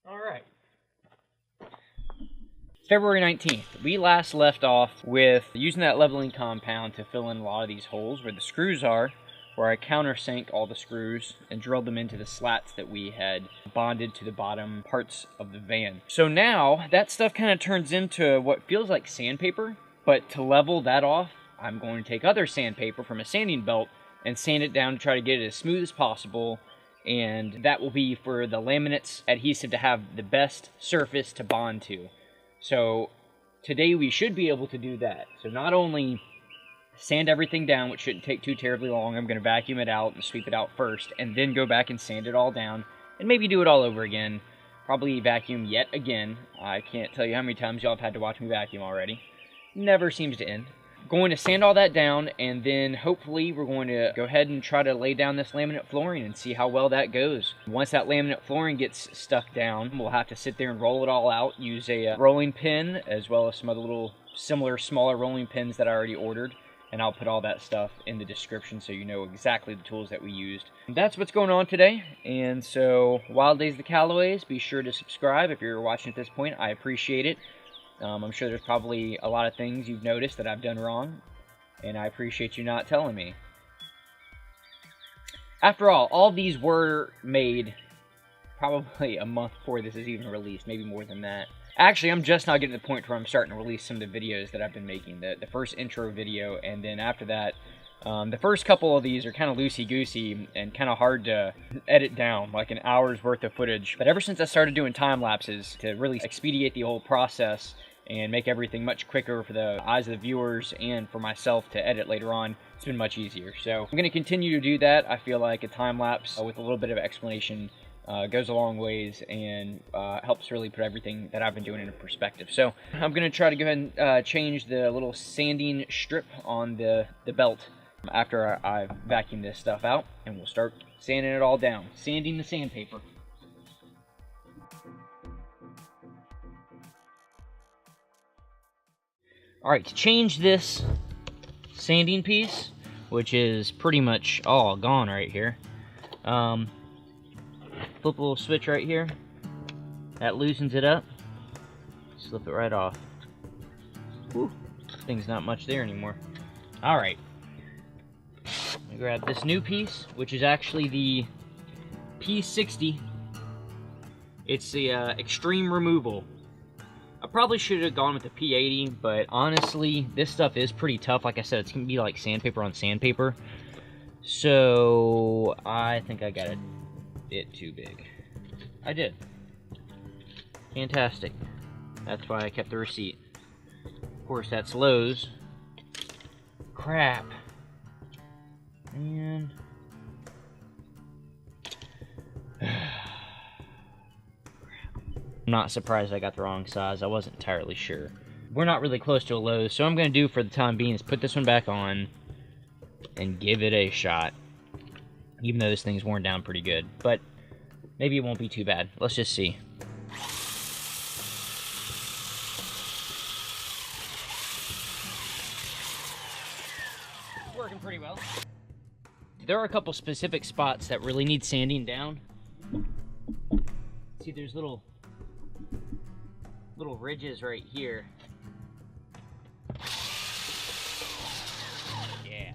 All right. February 19th. We last left off with using that leveling compound to fill in a lot of these holes where the screws are, where I countersank all the screws and drilled them into the slats that we had bonded to the bottom parts of the van. So now that stuff kind of turns into what feels like sandpaper, but to level that off, I'm going to take other sandpaper from a sanding belt and sand it down to try to get it as smooth as possible. And that will be for the laminate's adhesive to have the best surface to bond to. So today we should be able to do that. So not only sand everything down, which shouldn't take too terribly long, I'm going to vacuum it out and sweep it out first, and then go back and sand it all down, and maybe do it all over again. Probably vacuum yet again. I can't tell you how many times y'all have had to watch me vacuum already. Never seems to end. Going to sand all that down, and then hopefully we're going to go ahead and try to lay down this laminate flooring and see how well that goes. Once that laminate flooring gets stuck down, we'll have to sit there and roll it all out, use a rolling pin, as well as some other little similar smaller rolling pins that I already ordered, and I'll put all that stuff in the description so you know exactly the tools that we used. That's what's going on today, and so Wild Days the Calloways, be sure to subscribe if you're watching at this point. I appreciate it. I'm sure there's probably a lot of things you've noticed that I've done wrong, and I appreciate you not telling me. After all these were made probably a month before this is even released, maybe more than that. Actually, I'm just now getting to the point where I'm starting to release some of the videos that I've been making, the first intro video, and then after that, the first couple of these are kind of loosey-goosey and kind of hard to edit down, like an hour's worth of footage. But ever since I started doing time lapses to really expedite the whole process and make everything much quicker for the eyes of the viewers and for myself to edit later on, it's been much easier. So I'm going to continue to do that. I feel like a time lapse with a little bit of explanation goes a long ways and helps really put everything that I've been doing into perspective. So I'm going to try to go ahead and change the little sanding strip on the belt after I vacuum this stuff out, and we'll start sanding it all down. Sanding the sandpaper. Alright, to change this sanding piece, which is pretty much all gone right here, flip a little switch right here. That loosens it up. Slip it right off. Whew, thing's not much there anymore. Alright. I'm gonna grab this new piece, which is actually the P60. It's the extreme removal. I probably should have gone with the P80, but honestly, this stuff is pretty tough. Like I said, it's gonna be like sandpaper on sandpaper. So I think I got it too big. I did. Fantastic. That's why I kept the receipt. Of course, that's Lowe's. Crap. Man. I'm not surprised I got the wrong size. I wasn't entirely sure. We're not really close to a Lowe's, so what I'm going to do for the time being is put this one back on and give it a shot. Even though this thing's worn down pretty good. But maybe it won't be too bad. Let's just see. It's working pretty well. There are a couple specific spots that really need sanding down. See, there's little ridges right here. Yeah.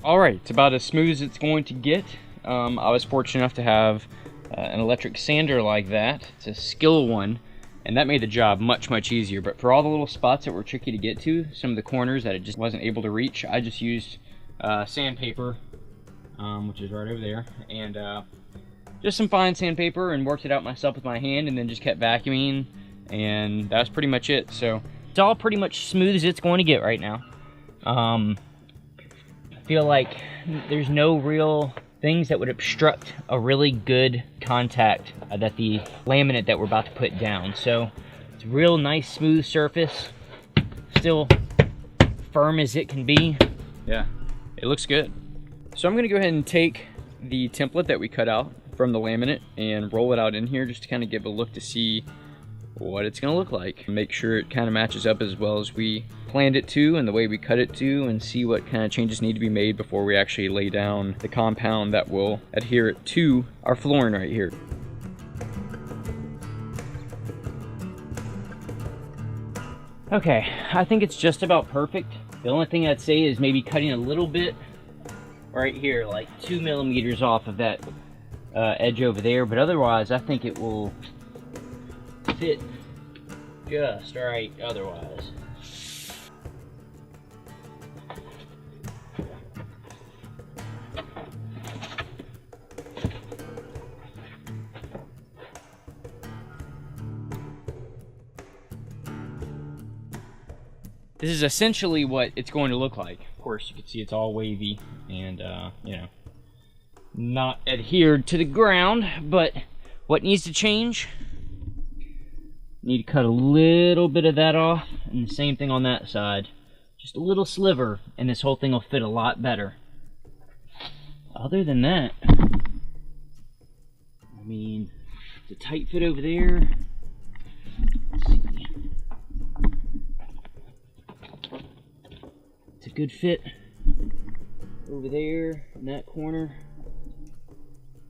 All right, it's about as smooth as it's going to get. I was fortunate enough to have an electric sander like that. It's a skill one, and that made the job much, much easier. But for all the little spots that were tricky to get to, some of the corners that it just wasn't able to reach, I just used sandpaper, which is right over there, and just some fine sandpaper, and worked it out myself with my hand, and then just kept vacuuming, and that was pretty much it. So it's all pretty much smooth as it's going to get right now. I feel like there's no real things that would obstruct a really good contact that the laminate that we're about to put down. So it's a real nice smooth surface, still firm as it can be. Yeah, it looks good. So I'm gonna go ahead and take the template that we cut out from the laminate and roll it out in here just to kind of give a look to see what it's gonna look like. Make sure it kind of matches up as well as we planned it to and the way we cut it to, and see what kind of changes need to be made before we actually lay down the compound that will adhere it to our flooring right here. Okay, I think it's just about perfect. The only thing I'd say is maybe cutting a little bit right here, like 2 millimeters off of that edge over there, but otherwise I think it will fit just right otherwise. This is essentially what it's going to look like. Of course, you can see it's all wavy and, you know, not adhered to the ground, but what needs to change? Need to cut a little bit of that off, and the same thing on that side. Just a little sliver, and this whole thing will fit a lot better. Other than that, I mean, it's a tight fit over there. Let's see. It's a good fit over there in that corner.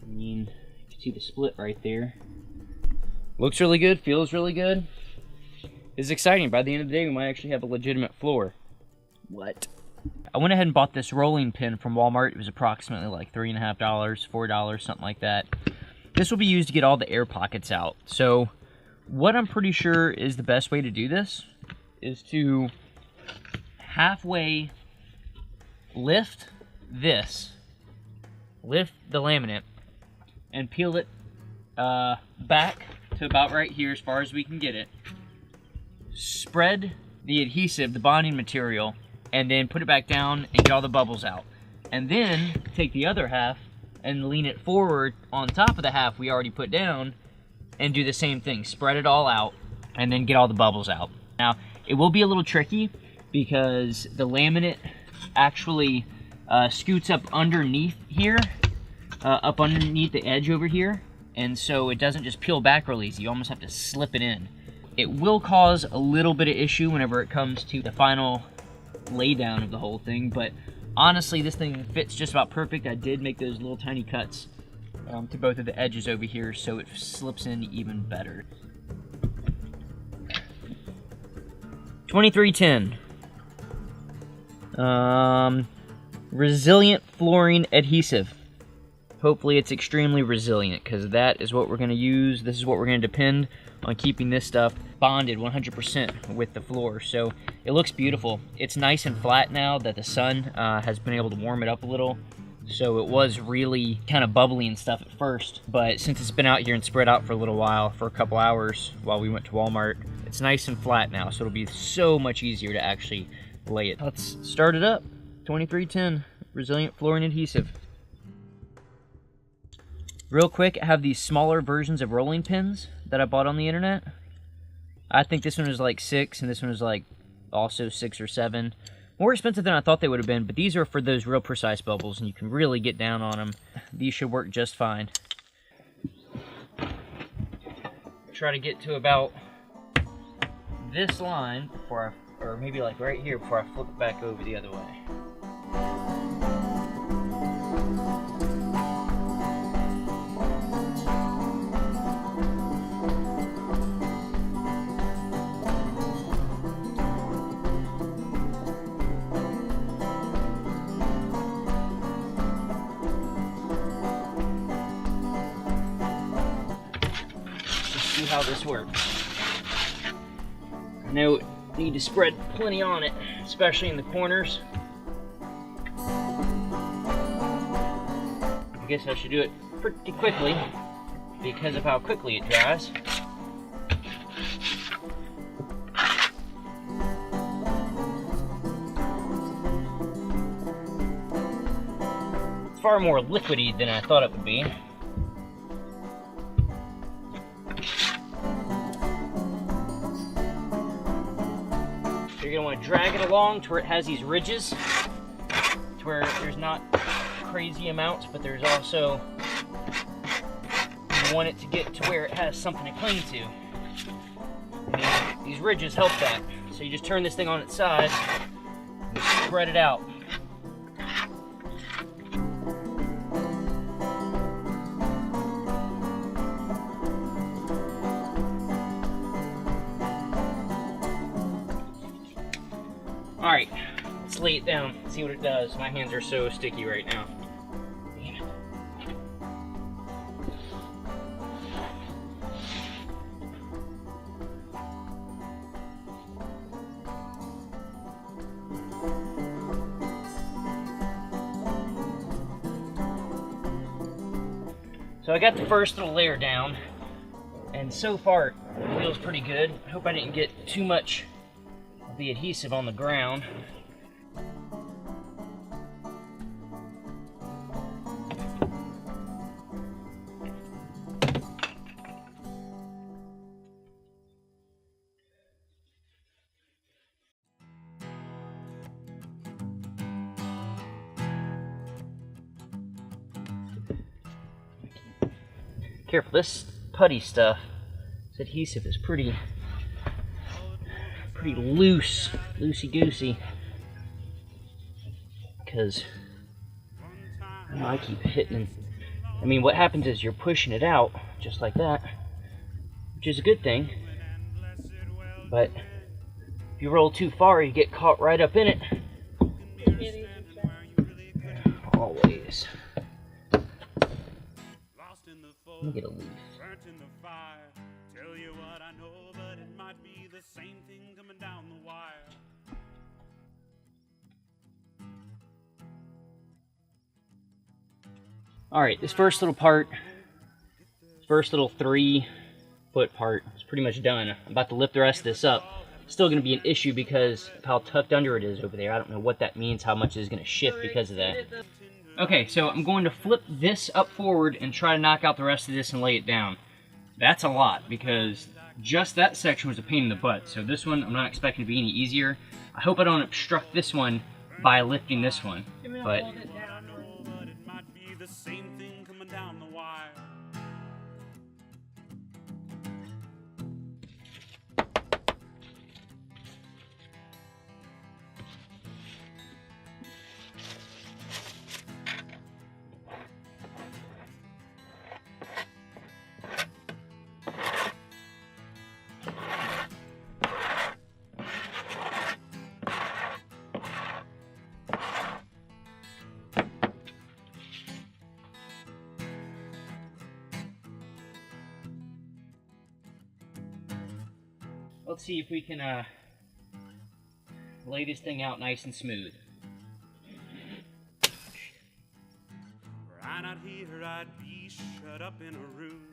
I mean, you can see the split right there. Looks really good, feels really good. It's exciting. By the end of the day, we might actually have a legitimate floor. What? I went ahead and bought this rolling pin from Walmart. It was approximately like $3.50, $4, something like that. This will be used to get all the air pockets out. So what I'm pretty sure is the best way to do this is to halfway lift the laminate, and peel it back to about right here as far as we can get it. Spread the adhesive, the bonding material, and then put it back down and get all the bubbles out. And then take the other half and lean it forward on top of the half we already put down and do the same thing. Spread it all out and then get all the bubbles out. Now, it will be a little tricky because the laminate actually scoots up underneath here, up underneath the edge over here, and so it doesn't just peel back real easy. You almost have to slip it in. It will cause a little bit of issue whenever it comes to the final lay down of the whole thing, but honestly, this thing fits just about perfect. I did make those little tiny cuts to both of the edges over here, so it slips in even better. 2310. Resilient flooring adhesive. Hopefully it's extremely resilient, because that is what we're going to use. This is what we're going to depend on, keeping this stuff bonded 100% with the floor. So it looks beautiful. It's nice and flat now that the sun has been able to warm it up a little. So it was really kind of bubbly and stuff at first, but since it's been out here and spread out for a little while, for a couple hours while we went to Walmart, it's nice and flat now, so it'll be so much easier to actually lay it. Let's start it up. 2310 resilient flooring adhesive. Real quick, I have these smaller versions of rolling pins that I bought on the internet. I think this one was like $6, and this one was like also $6 or $7. More expensive than I thought they would have been, but these are for those real precise bubbles, and you can really get down on them. These should work just fine. Try to get to about this line before I, or maybe like right here before I flip it back over the other way. See how this works. I know I need to spread plenty on it, especially in the corners. I guess I should do it pretty quickly because of how quickly it dries. It's far more liquidy than I thought it would be. You're going to want to drag it along to where it has these ridges, to where there's not crazy amounts, but there's also You want it to get to where it has something to cling to. And these ridges help that. So you just turn this thing on its side, and spread it out. All right, let's lay it down, see what it does. My hands are so sticky right now. Damn it. So I got the first little layer down, and so far it feels pretty good. I hope I didn't get too much the adhesive on the ground. Careful, this putty stuff, this adhesive is pretty loose, loosey-goosey, because I keep hitting. I mean, what happens is you're pushing it out just like that, which is a good thing, but if you roll too far, you get caught right up in it. Always. Let me get a leaf. Alright, this first little part, first little 3-foot part is pretty much done. I'm about to lift the rest of this up. It's still going to be an issue because of how tucked under it is over there. I don't know what that means, how much is going to shift because of that. Okay, so I'm going to flip this up forward and try to knock out the rest of this and lay it down. That's a lot because just that section was a pain in the butt. So this one, I'm not expecting to be any easier. I hope I don't obstruct this one by lifting this one, but same thing coming down the wire. let's see if we can lay this thing out nice and smooth. Were I not here, I'd be shut up in a room.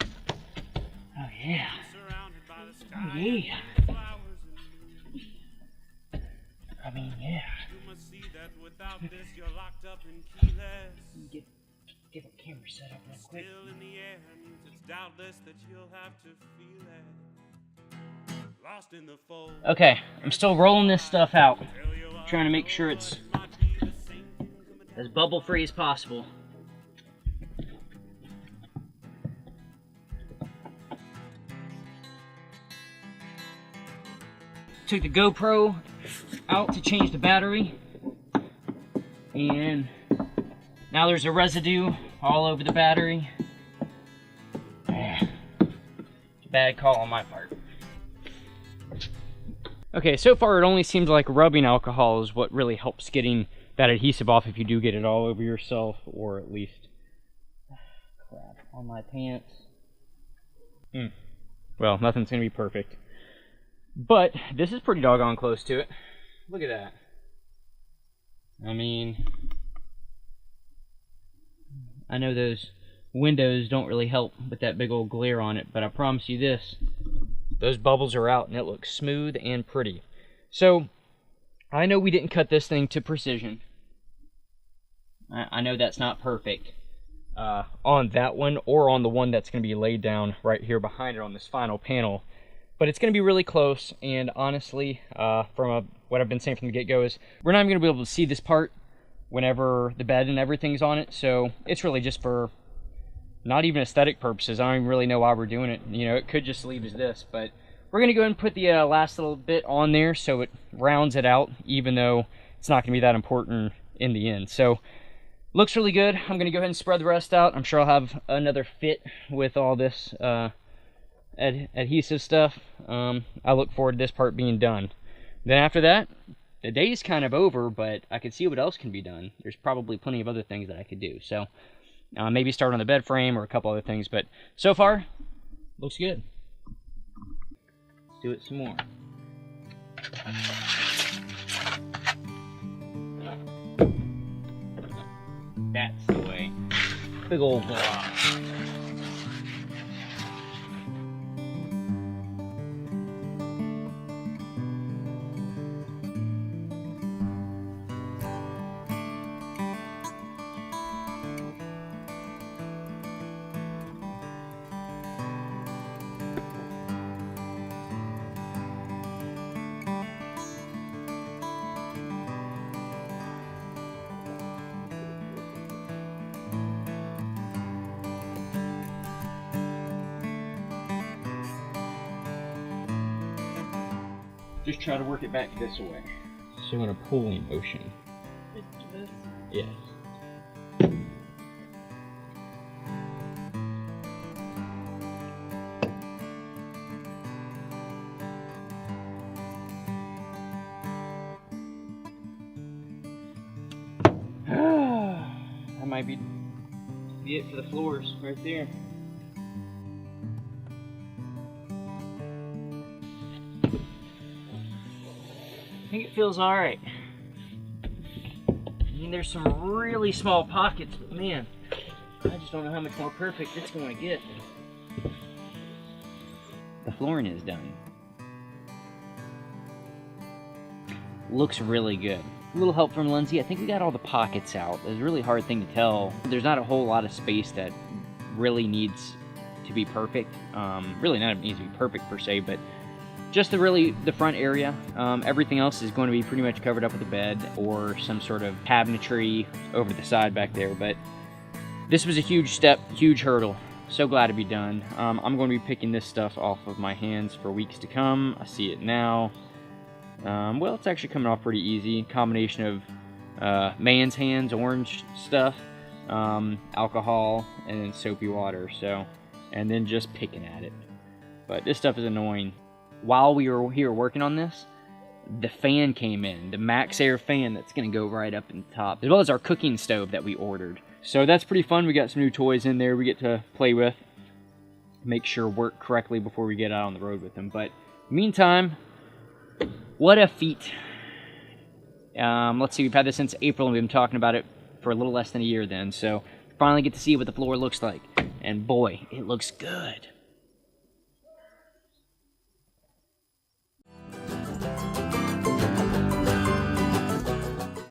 Oh yeah. Surrounded by the sky. Oh yeah. Flowers and I mean, yeah. you must see that without this you're locked up in keyless. Get the camera set up real quick. Still in the air, it's doubtless that you'll have to feel it. Lost in the fold. Okay, I'm still rolling this stuff out. Trying to make sure it's as bubble free as possible. Took the GoPro out to change the battery, and now there's a residue all over the battery. It's a bad call on my part. Okay, so far it only seems like rubbing alcohol is what really helps getting that adhesive off if you do get it all over yourself, or at least crap on my pants. Well, nothing's gonna be perfect, but this is pretty doggone close to it. Look at that. I mean, I know those windows don't really help with that big old glare on it, but I promise you this, those bubbles are out and it looks smooth and pretty. So, I know we didn't cut this thing to precision. I know that's not perfect on that one or on the one that's going to be laid down right here behind it on this final panel. But it's going to be really close, and honestly, what I've been saying from the get-go is we're not even going to be able to see this part whenever the bed and everything's on it, so it's really just for not even aesthetic purposes. I don't even really know why we're doing it. You know, it could just leave as this, but we're going to go ahead and put the last little bit on there so it rounds it out, even though it's not going to be that important in the end. So, looks really good. I'm going to go ahead and spread the rest out. I'm sure I'll have another fit with all this adhesive stuff. I look forward to this part being done. Then after that, the day's kind of over, but I can see what else can be done. There's probably plenty of other things that I could do. So, maybe start on the bed frame or a couple other things, but so far, looks good. Let's do it some more. That's the way. Big old block. Just try to work it back this way. So in a pulling motion. Yes. That might be it for the floors right there. I think it feels alright. I mean, there's some really small pockets, but man, I just don't know how much more perfect it's going to get. The flooring is done. Looks really good. A little help from Lindsay. I think we got all the pockets out. It's a really hard thing to tell. There's not a whole lot of space that really needs to be perfect. Really not needs to be perfect per se, but just the front area. Everything else is going to be pretty much covered up with a bed or some sort of cabinetry over the side back there. But this was a huge step, huge hurdle. So glad to be done. I'm going to be picking this stuff off of my hands for weeks to come. I see it now. Well, it's actually coming off pretty easy. Combination of man's hands, orange stuff, alcohol, and then soapy water. So, and then just picking at it. But this stuff is annoying. While we were here working on this, the fan came in, the Max Air fan that's going to go right up in the top, as well as our cooking stove that we ordered. So that's pretty fun. We got some new toys in there we get to play with, make sure work correctly before we get out on the road with them. But meantime, what a feat. Let's see, we've had this since April and we've been talking about it for a little less than a year then. So finally get to see what the floor looks like. And boy, it looks good.